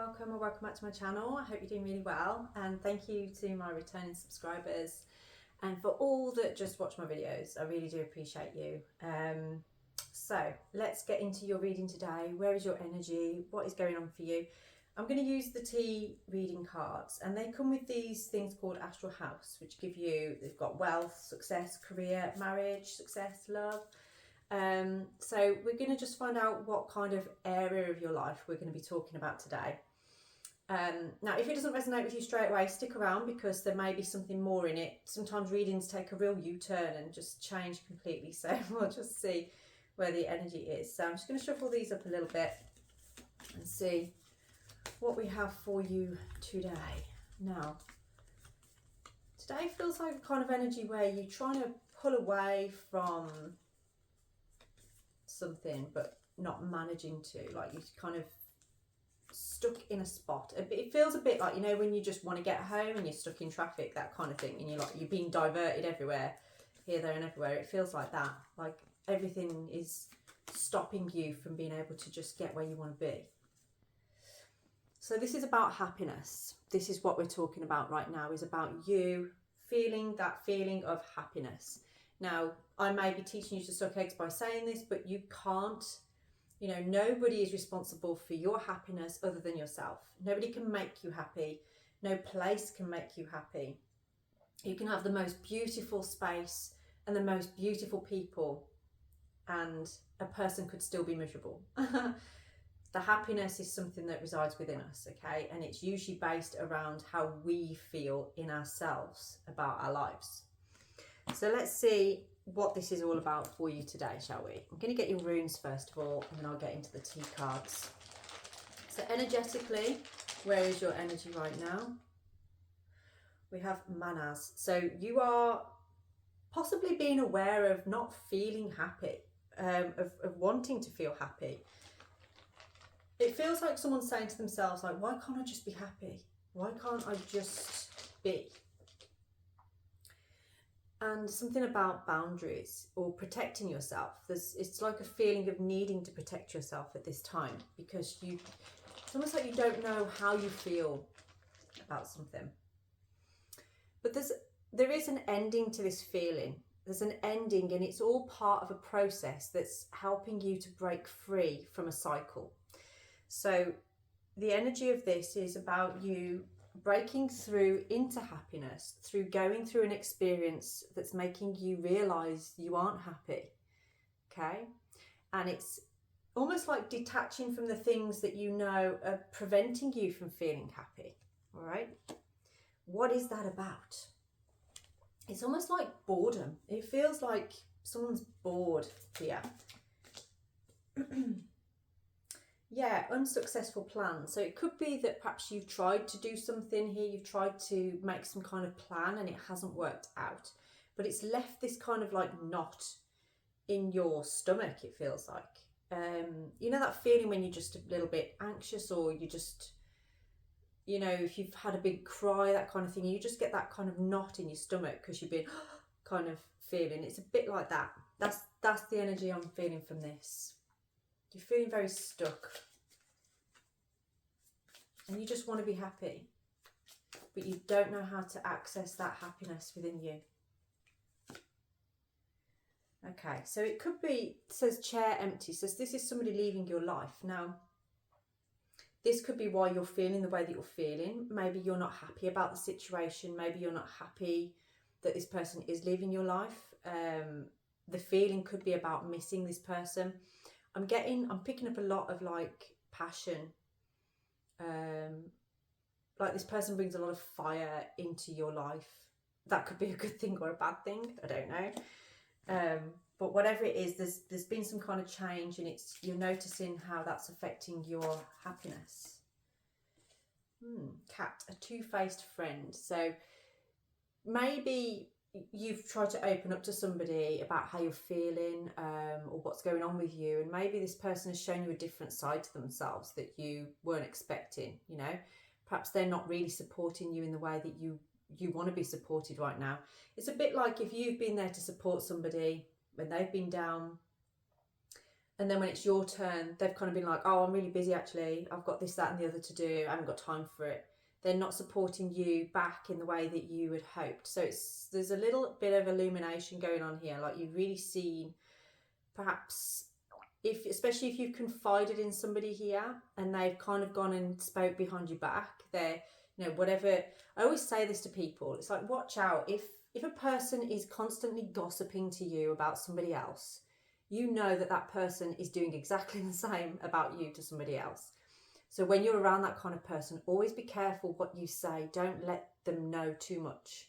welcome or welcome back to my channel. I hope you're doing really well, and thank you to my returning subscribers and for all that just watch my videos. I really do appreciate you. So let's get into your reading today. Where is your energy? What is going on for you? I'm going to use the T reading cards, and they come with these things called astral house, which give you, they've got wealth, success, career, marriage, success, love. So we're going to just find out what kind of area of your life we're going to be talking about today. Now, if it doesn't resonate with you straight away, stick around because there may be something more in it. Sometimes readings take a real U-turn and just change completely. So we'll just see where the energy is. So I'm just going to shuffle these up a little bit and see what we have for you today. Now, today feels like a kind of energy where you're trying to pull away from something but not managing to, like you're kind of stuck in a spot. It feels a bit like, you know, when you just want to get home and you're stuck in traffic, that kind of thing, and you're being diverted everywhere, here, there and everywhere. It feels like that, like everything is stopping you from being able to just get where you want to be. So this is about happiness. This is what we're talking about right now, is about you feeling that feeling of happiness. Now, I may be teaching you to suck eggs by saying this, but you can't, you know, nobody is responsible for your happiness other than yourself. Nobody can make you happy. No place can make you happy. You can have the most beautiful space and the most beautiful people, and a person could still be miserable. The happiness is something that resides within us, okay? And it's usually based around how we feel in ourselves about our lives. So let's see what this is all about for you today, shall we? I'm going to get your runes first of all, and then I'll get into the T cards. So energetically, where is your energy right now? We have manas. So you are possibly being aware of not feeling happy, of wanting to feel happy. It feels like someone's saying to themselves, like, why can't I just be happy? Why can't I just be? And something about boundaries or protecting yourself. It's like a feeling of needing to protect yourself at this time, because it's almost like you don't know how you feel about something. But there is an ending to this feeling. There's an ending, and it's all part of a process that's helping you to break free from a cycle. So the energy of this is about you breaking through into happiness through going through an experience that's making you realize you aren't happy, okay? And it's almost like detaching from the things that you know are preventing you from feeling happy, all right? What is that about? It's almost like boredom. It feels like someone's bored here. Yeah, unsuccessful plan. So it could be that perhaps you've tried to do something here, you've tried to make some kind of plan and it hasn't worked out, but it's left this kind of like knot in your stomach, it feels like. You know that feeling when you're just a little bit anxious, or you just, you know, if you've had a big cry, that kind of thing, you just get that kind of knot in your stomach because you've been kind of feeling. It's a bit like that. That's the energy I'm feeling from this. You're feeling very stuck and you just want to be happy, but you don't know how to access that happiness within you. Okay, so it could be, it says chair empty, says this is somebody leaving your life. Now, this could be why you're feeling the way that you're feeling. Maybe you're not happy about the situation. Maybe you're not happy that this person is leaving your life. The feeling could be about missing this person. I'm picking up a lot of like passion. Like this person brings a lot of fire into your life. That could be a good thing or a bad thing. I don't know. But whatever it is, there's been some kind of change, and you're noticing how that's affecting your happiness. Cat, a two-faced friend. So maybe you've tried to open up to somebody about how you're feeling, or what's going on with you, and maybe this person has shown you a different side to themselves that you weren't expecting. You know, perhaps they're not really supporting you in the way that you want to be supported right now. It's a bit like if you've been there to support somebody when they've been down, And then when it's your turn, they've kind of been like, oh, I'm really busy actually. I've got this, that and the other to do. I haven't got time for it. They're not supporting you back in the way that you had hoped. So there's a little bit of illumination going on here. Like you've really seen perhaps, especially if you've confided in somebody here and they've kind of gone and spoke behind your back, they're, whatever. I always say this to people. It's like, watch out. If a person is constantly gossiping to you about somebody else, you know that person is doing exactly the same about you to somebody else. So when you're around that kind of person, always be careful what you say. Don't let them know too much.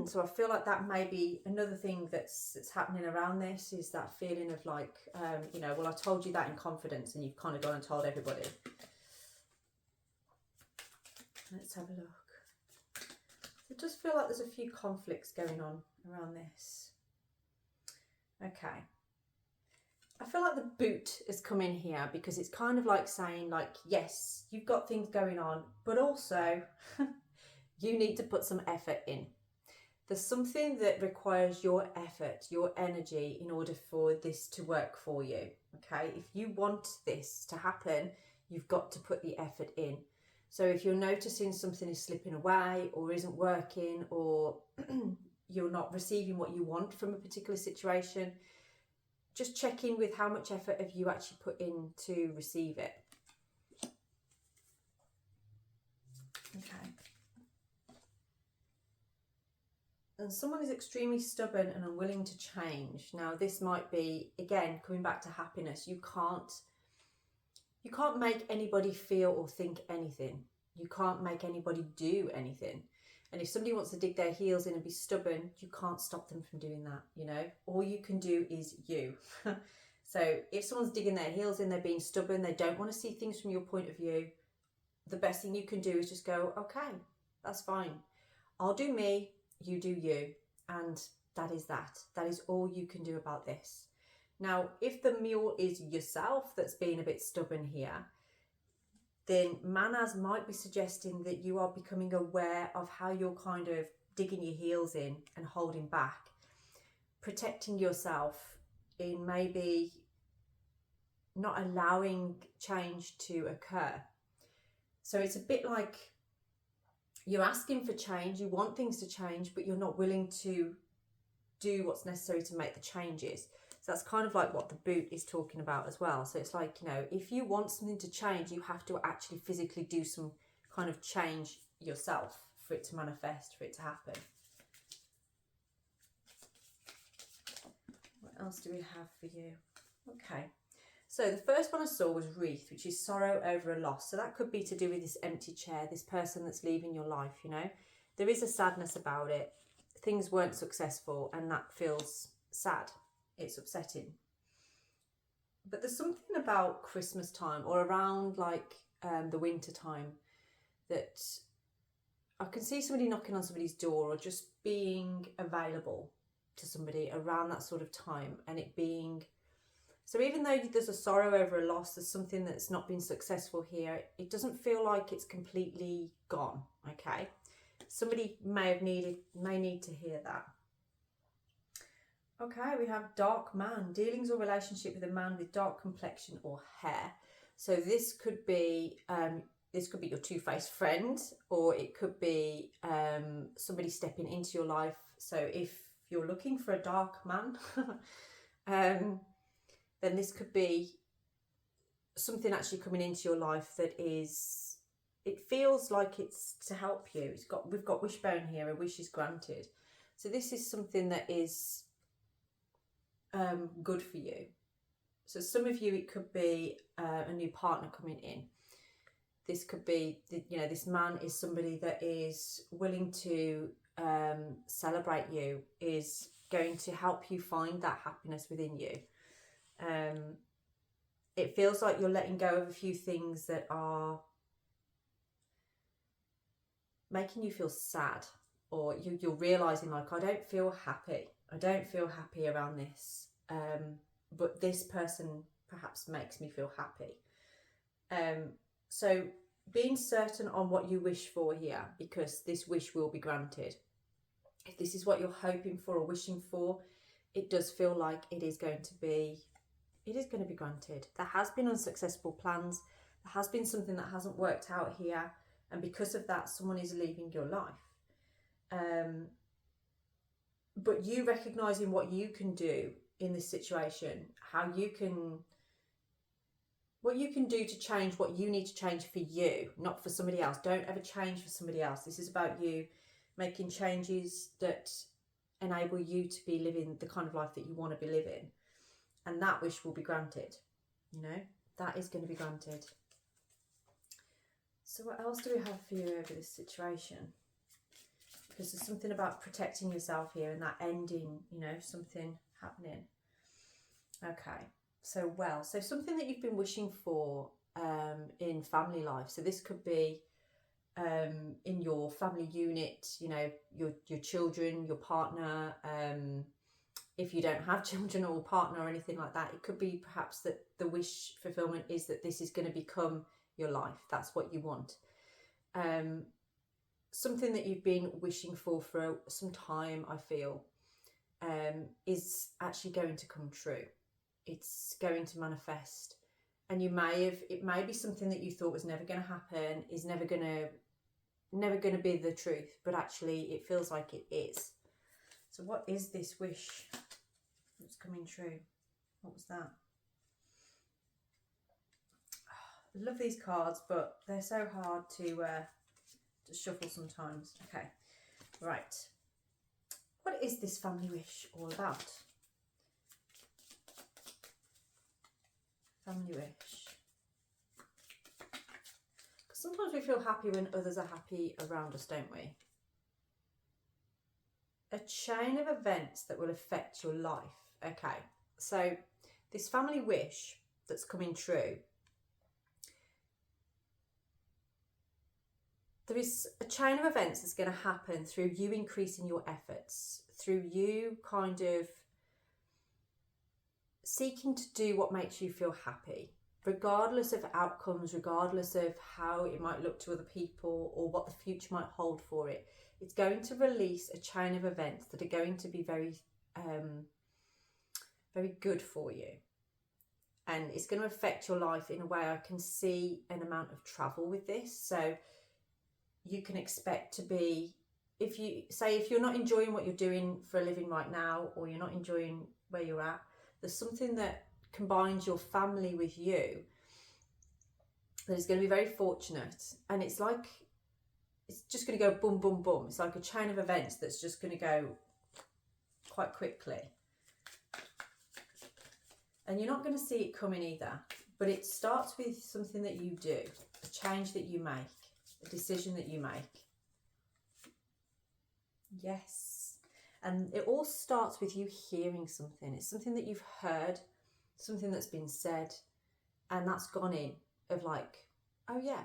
So I feel like that may be another thing that's happening around this, is that feeling of like, well, I told you that in confidence and you've kind of gone and told everybody. Let's have a look. It does feel like there's a few conflicts going on around this. Okay. I feel like the boot has come in here because it's kind of like saying like, yes, you've got things going on, but also you need to put some effort in. There's something that requires your effort, your energy in order for this to work for you. Okay. If you want this to happen, you've got to put the effort in. So if you're noticing something is slipping away or isn't working, or you're not receiving what you want from a particular situation, just check in with how much effort have you actually put in to receive it. Okay. And someone is extremely stubborn and unwilling to change. Now, this might be, again, coming back to happiness. You can't make anybody feel or think anything. You can't make anybody do anything. And if somebody wants to dig their heels in and be stubborn, you can't stop them from doing that, All you can do is you. So if someone's digging their heels in, they're being stubborn, they don't want to see things from your point of view, the best thing you can do is just go, okay, that's fine. I'll do me, you do you. And that is that. That is all you can do about this. Now, if the mule is yourself that's being a bit stubborn here, then Manas might be suggesting that you are becoming aware of how you're kind of digging your heels in and holding back, protecting yourself in maybe not allowing change to occur. So it's a bit like you're asking for change, you want things to change, but you're not willing to do what's necessary to make the changes. So that's kind of like what the boot is talking about as well. So it's like, if you want something to change, you have to actually physically do some kind of change yourself for it to manifest, for it to happen. What else do we have for you? Okay. So the first one I saw was wreath, which is sorrow over a loss. So that could be to do with this empty chair, this person that's leaving your life, There is a sadness about it. Things weren't successful and that feels sad. It's upsetting. But there's something about Christmas time or around like the winter time that I can see somebody knocking on somebody's door or just being available to somebody around that sort of time, and it being, so even though there's a sorrow over a loss, there's something that's not been successful here, it doesn't feel like it's completely gone. Okay, somebody may need to hear that. Okay, we have dark man, dealings or relationship with a man with dark complexion or hair. So this could be your two-faced friend, or it could be somebody stepping into your life. So if you're looking for a dark man, then this could be something actually coming into your life that is, it feels like it's to help you. We've got wishbone here, a wish is granted. So this is something that is good for you. So some of you, it could be a new partner coming in. This could be, this man is somebody that is willing to celebrate you, is going to help you find that happiness within you. It feels like you're letting go of a few things that are making you feel sad, or you're realizing like, I don't feel happy around this, but this person perhaps makes me feel happy. So being certain on what you wish for here, because this wish will be granted. If this is what you're hoping for or wishing for, it does feel like it is going to be It is going to be granted. There has been unsuccessful plans. There has been something that hasn't worked out here. And because of that, someone is leaving your life. But you recognising what you can do in this situation, what you can do to change what you need to change for you, not for somebody else. Don't ever change for somebody else. This is about you making changes that enable you to be living the kind of life that you want to be living. And that wish will be granted. You know, that is going to be granted. So what else do we have for you over this situation? Because there's something about protecting yourself here and that ending, you know, something happening. Okay, so something that you've been wishing for in family life. So this could be in your family unit, you know, your children, your partner. If you don't have children or partner or anything like that, it could be perhaps that the wish fulfillment is that this is going to become your life. That's what you want. Something that you've been wishing for some time, I feel, is actually going to come true. It's going to manifest, and it may be something that you thought was never going to happen, is never going to be the truth, but actually it feels like it is. So what is this wish that's coming true? What was that? I love these cards, but they're so hard to shuffle sometimes. Okay, right. What is this family wish all about? Family wish. Because sometimes we feel happy when others are happy around us, don't we? A chain of events that will affect your life. Okay, so this family wish that's coming true, there is a chain of events that's going to happen through you increasing your efforts, through you kind of seeking to do what makes you feel happy, regardless of outcomes, regardless of how it might look to other people or what the future might hold for it. It's going to release a chain of events that are going to be very, very good for you. And it's going to affect your life in a way. I can see an amount of travel with this. So you can expect to be, if you're not enjoying what you're doing for a living right now, or you're not enjoying where you're at, there's something that combines your family with you that is going to be very fortunate. And it's just going to go boom, boom, boom. It's like a chain of events that's just going to go quite quickly. And you're not going to see it coming either. But it starts with something that you do, a change that you make, a decision that you make. Yes. And it all starts with you hearing something. It's something that you've heard, something that's been said, and that's gone in of like, oh yeah,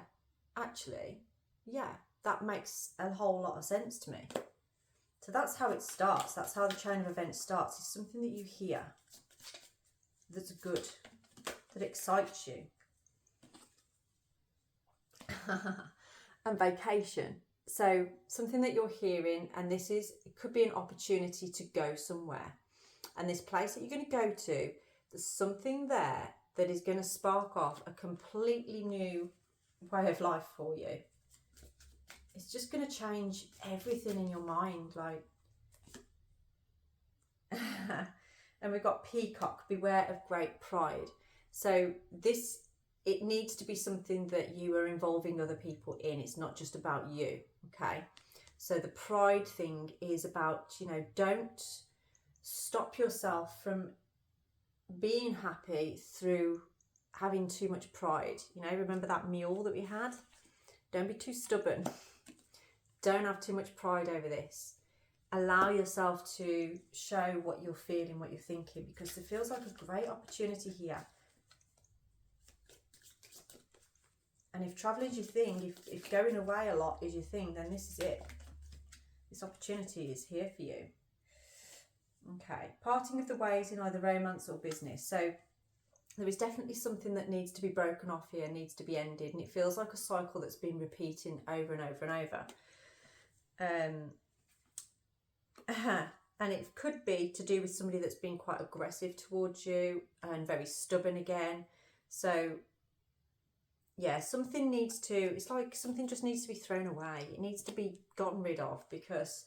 actually, yeah, that makes a whole lot of sense to me. So that's how it starts. That's how the chain of events starts. It's something that you hear that's good, that excites you. And vacation. So something that you're hearing, and it could be an opportunity to go somewhere. And this place that you're going to go to, there's something there that is going to spark off a completely new way of life for you. It's just going to change everything in your mind, like. And we've got peacock, beware of great pride. So it needs to be something that you are involving other people in. It's not just about you, okay? So the pride thing is about, don't stop yourself from being happy through having too much pride. Remember that mule that we had? Don't be too stubborn. Don't have too much pride over this. Allow yourself to show what you're feeling, what you're thinking, because it feels like a great opportunity here. And if travel is your thing, if going away a lot is your thing, then this is it. This opportunity is here for you. Okay, parting of the ways in either romance or business. So there is definitely something that needs to be broken off here, needs to be ended. And it feels like a cycle that's been repeating over and over and over. And it could be to do with somebody that's been quite aggressive towards you and very stubborn again. So yeah, something needs to, it's like something just needs to be thrown away. It needs to be gotten rid of, because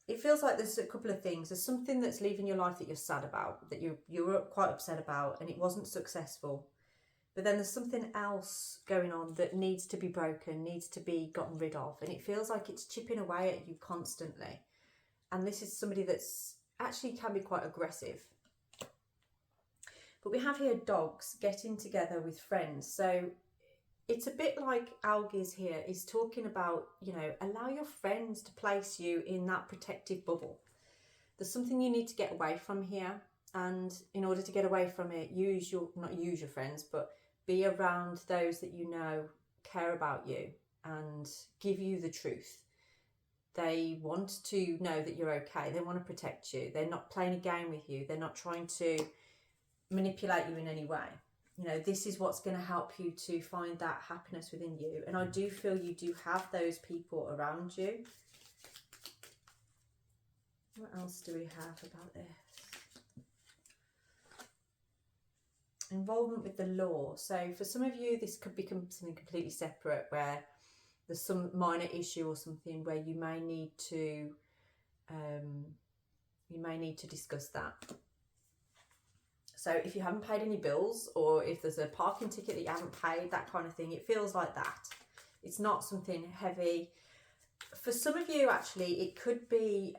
it feels like there's a couple of things. There's something that's leaving your life that you're sad about, that you were quite upset about, and it wasn't successful. But then there's something else going on that needs to be broken, needs to be gotten rid of. And it feels like it's chipping away at you constantly. And this is somebody that's actually can be quite aggressive. But we have here dogs getting together with friends. So it's a bit like Algi's here is talking about, you know, allow your friends to place you in that protective bubble. There's something you need to get away from here. And in order to get away from it, not use your friends, but be around those that you know care about you and give you the truth. They want to know that you're okay. They want to protect you. They're not playing a game with you. They're not trying to manipulate you in any way. You know, this is what's going to help you to find that happiness within you. And I do feel you do have those people around you. What else do we have about this? Involvement with the law. So for some of you, this could become something completely separate, where there's some minor issue or something where you may need to discuss that. So if you haven't paid any bills, or if there's a parking ticket that you haven't paid, that kind of thing, it feels like that. It's not something heavy. For some of you, actually, it could be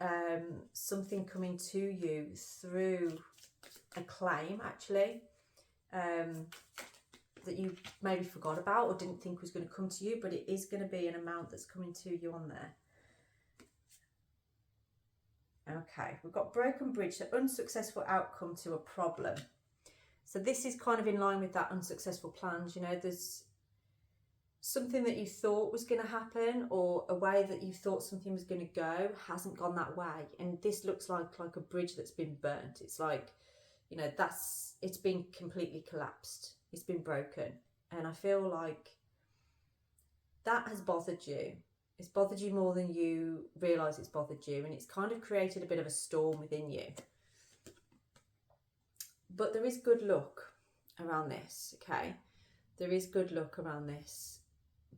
something coming to you through a claim, actually, that you maybe forgot about or didn't think was going to come to you, but it is going to be an amount that's coming to you on there. Okay, we've got broken bridge, so unsuccessful outcome to a problem. So this is kind of in line with that unsuccessful plans. You know, there's something that you thought was going to happen, or a way that you thought something was going to go hasn't gone that way. And this looks like a bridge that's been burnt. It's like, you know, it's been completely collapsed. It's been broken. And I feel like that has bothered you. It's bothered you more than you realise it's bothered you. And it's kind of created a bit of a storm within you. But there is good luck around this, okay? There is good luck around this.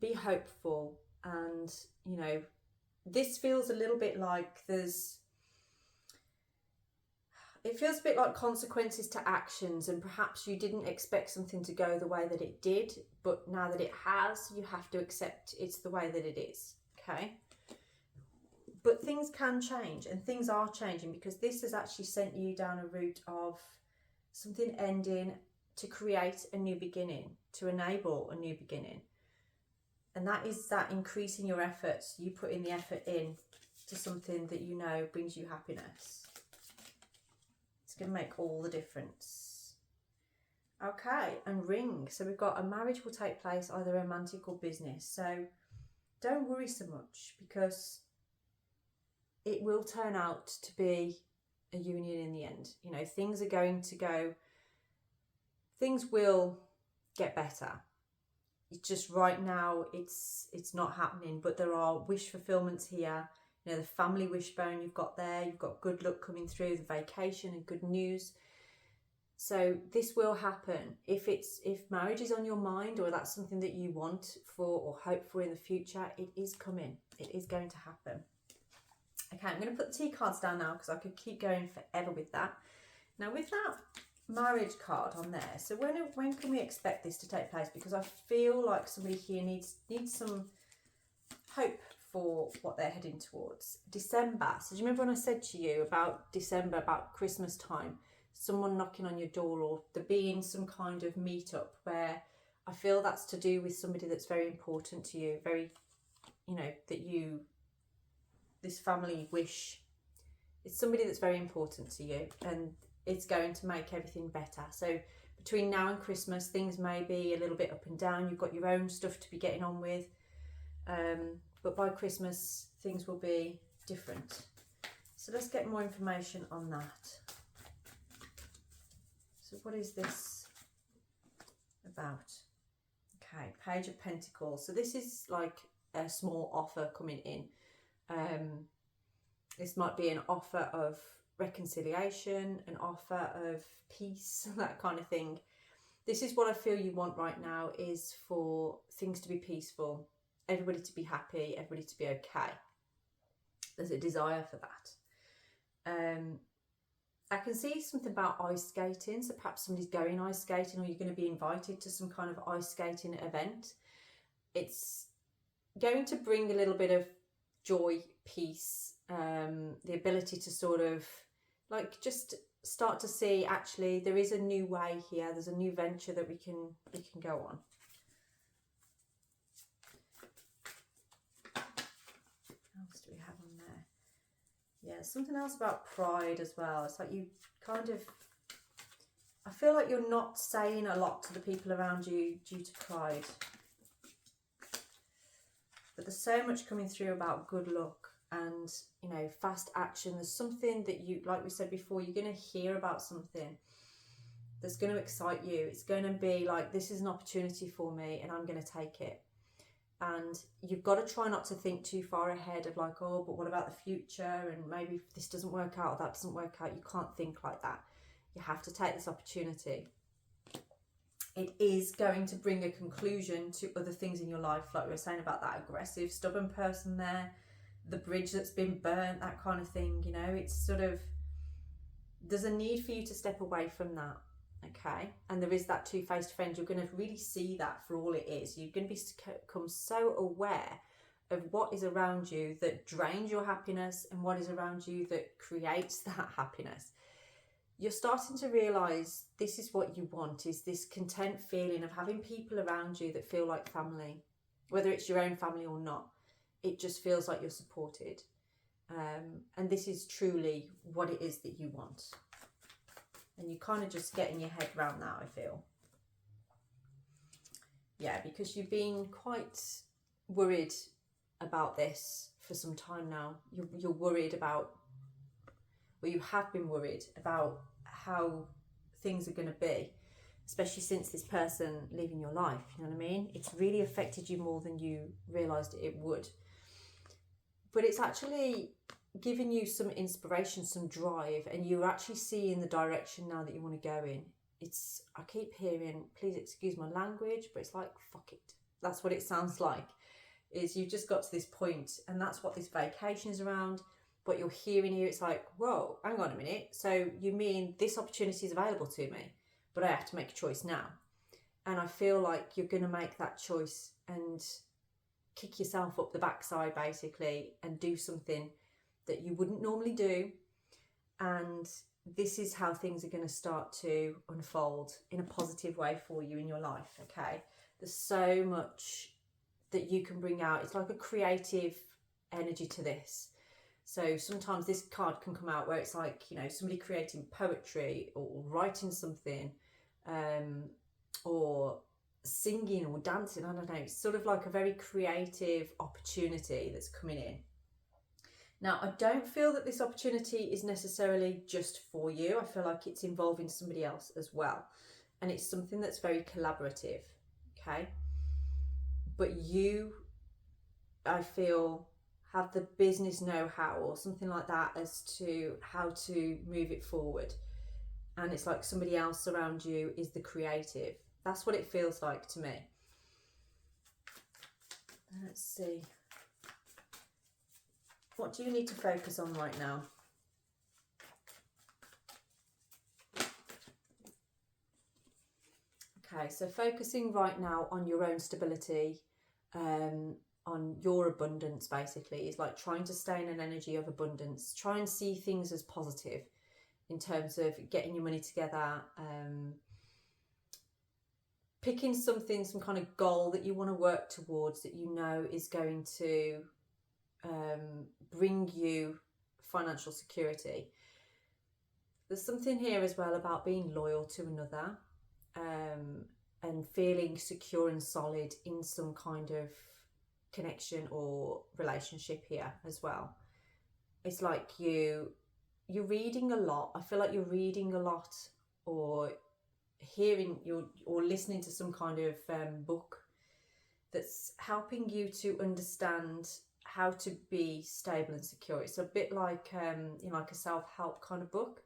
Be hopeful. And, you know, this feels a little bit like it feels a bit like consequences to actions, and perhaps you didn't expect something to go the way that it did, but now that it has, you have to accept it's the way that it is, okay? But things can change, and things are changing, because this has actually sent you down a route of something ending to create a new beginning, to enable a new beginning. And that is that increasing your efforts, you putting the effort in to something that you know brings you happiness. It's going to make all the difference. Okay, and ring. So we've got a marriage will take place, either romantic or business. So don't worry so much, because it will turn out to be a union in the end. You know, things are going to go, things will get better. It's just right now it's not happening, but there are wish fulfillments here. You know, the family wishbone you've got there, you've got good luck coming through, the vacation and good news. So this will happen. If marriage is on your mind, or that's something that you want for or hope for in the future, it is coming. It is going to happen. Okay, I'm going to put the T cards down now, because I could keep going forever with that. Now with that marriage card on there, so when can we expect this to take place? Because I feel like somebody here needs some hope for what they're heading towards. December. So do you remember when I said to you about December, about Christmas time, someone knocking on your door, or there being some kind of meetup, where I feel that's to do with somebody that's very important to you, very, you know, this family wish, it's somebody that's very important to you, and it's going to make everything better. So between now and Christmas, things may be a little bit up and down. You've got your own stuff to be getting on with. But by Christmas, things will be different. So let's get more information on that. So what is this about? Okay, Page of Pentacles. So this is like a small offer coming in. This might be an offer of reconciliation, an offer of peace, that kind of thing. This is what I feel you want right now, is for things to be peaceful, everybody to be happy, everybody to be okay. There's a desire for that. I can see something about ice skating, so perhaps somebody's going ice skating, or you're going to be invited to some kind of ice skating event. It's going to bring a little bit of joy, peace, the ability to sort of like just start to see, actually there is a new way here, there's a new venture that we can go on. What else do we have on there? Yeah, something else about pride as well. It's like you kind of, I feel like you're not saying a lot to the people around you due to pride. But there's so much coming through about good luck and, you know, fast action. There's something that you, like we said before, you're going to hear about something that's going to excite you. It's going to be like, this is an opportunity for me and I'm going to take it. And you've got to try not to think too far ahead of like, oh, but what about the future? And maybe if this doesn't work out, or that doesn't work out. You can't think like that. You have to take this opportunity. It is going to bring a conclusion to other things in your life, like we were saying about that aggressive, stubborn person there, the bridge that's been burnt, that kind of thing. You know, it's sort of, there's a need for you to step away from that, okay? And there is that two-faced friend. You're going to really see that for all it is. You're going to become so aware of what is around you that drains your happiness and what is around you that creates that happiness. You're starting to realise this is what you want, is this content feeling of having people around you that feel like family, whether it's your own family or not. It just feels like you're supported. And this is truly what it is that you want. And you kind of just getting your head around that, I feel. Yeah, because you've been quite worried about this for some time now. You're worried about, or you have been worried about how things are going to be, especially since this person leaving your life, you know what I mean? It's really affected you more than you realised it would. But it's actually giving you some inspiration, some drive, and you're actually seeing the direction now that you want to go in. It's, I keep hearing, please excuse my language, but it's like, fuck it. That's what it sounds like, is you've just got to this point, and that's what this vacation is around. What you're hearing here, it's like, whoa, hang on a minute. So you mean this opportunity is available to me, but I have to make a choice now. And I feel like you're going to make that choice and kick yourself up the backside, basically, and do something that you wouldn't normally do. And this is how things are going to start to unfold in a positive way for you in your life, okay? There's so much that you can bring out. It's like a creative energy to this. So sometimes this card can come out where it's like, you know, somebody creating poetry or writing something, or singing or dancing. I don't know. It's sort of like a very creative opportunity that's coming in. Now, I don't feel that this opportunity is necessarily just for you. I feel like it's involving somebody else as well. And it's something that's very collaborative, okay? But you, I feel, have the business know-how or something like that as to how to move it forward. And it's like somebody else around you is the creative. That's what it feels like to me. Let's see. What do you need to focus on right now? Okay, so focusing right now on your own stability, on your abundance, basically, is like trying to stay in an energy of abundance. Try and see things as positive in terms of getting your money together, picking something, some kind of goal that you want to work towards that you know is going to bring you financial security. There's something here as well about being loyal to another, and feeling secure and solid in some kind of connection or relationship here as well. It's like you're reading a lot. I feel like you're reading a lot, or hearing or listening to some kind of book that's helping you to understand how to be stable and secure. It's a bit like like a self-help kind of book.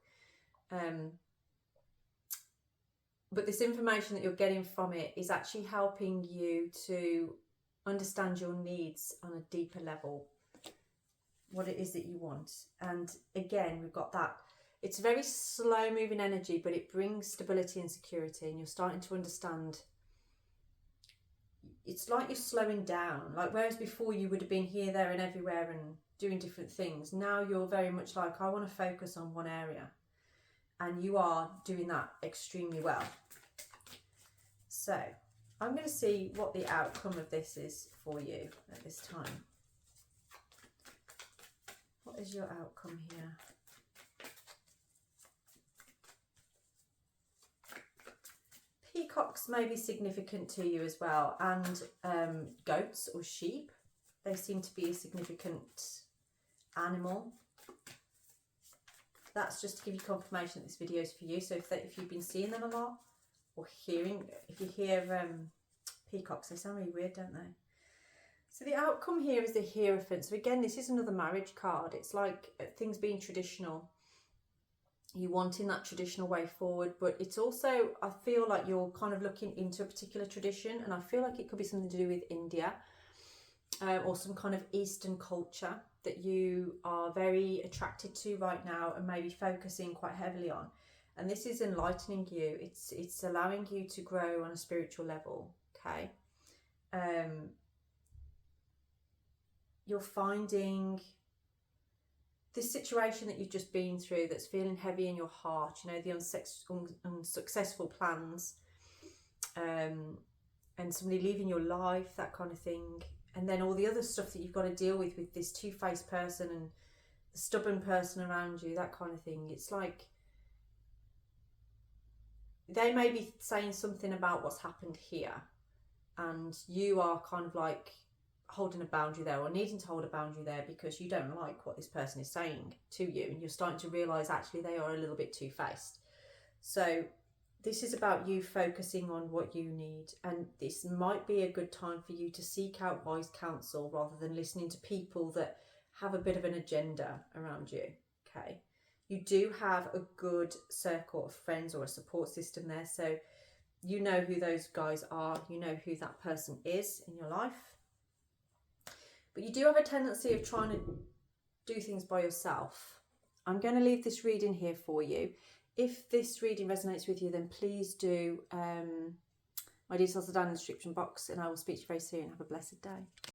But this information that you're getting from it is actually helping you to understand your needs on a deeper level, what it is that you want. And again, we've got that. It's a very slow moving energy, but it brings stability and security, and you're starting to understand. It's like you're slowing down, like whereas before you would have been here, there and everywhere and doing different things. Now you're very much like, I want to focus on one area, and you are doing that extremely well. So I'm going to see what the outcome of this is for you at this time. What is your outcome here? Peacocks may be significant to you as well, and goats or sheep. They seem to be a significant animal. That's just to give you confirmation that this video is for you. So if you've been seeing them a lot, or hearing, if you hear peacocks, they sound really weird, don't they? So the outcome here is the Hierophant. So again, this is another marriage card. It's like things being traditional. You wanting that traditional way forward, but it's also, I feel like you're kind of looking into a particular tradition, and I feel like it could be something to do with India or some kind of Eastern culture that you are very attracted to right now and maybe focusing quite heavily on. And this is enlightening you. It's allowing you to grow on a spiritual level. Okay. You're finding this situation that you've just been through that's feeling heavy in your heart, you know, the unsuccessful plans, and somebody leaving your life, that kind of thing. And then all the other stuff that you've got to deal with this two-faced person and the stubborn person around you, that kind of thing. It's like they may be saying something about what's happened here, and you are kind of like holding a boundary there, or needing to hold a boundary there because you don't like what this person is saying to you, and you're starting to realize actually they are a little bit two-faced. So this is about you focusing on what you need, and this might be a good time for you to seek out wise counsel rather than listening to people that have a bit of an agenda around you. Okay, you do have a good circle of friends or a support system there, so you know who those guys are, you know who that person is in your life. But you do have a tendency of trying to do things by yourself. I'm going to leave this reading here for you. If this reading resonates with you, then please do. My details are down in the description box, and I will speak to you very soon. Have a blessed day.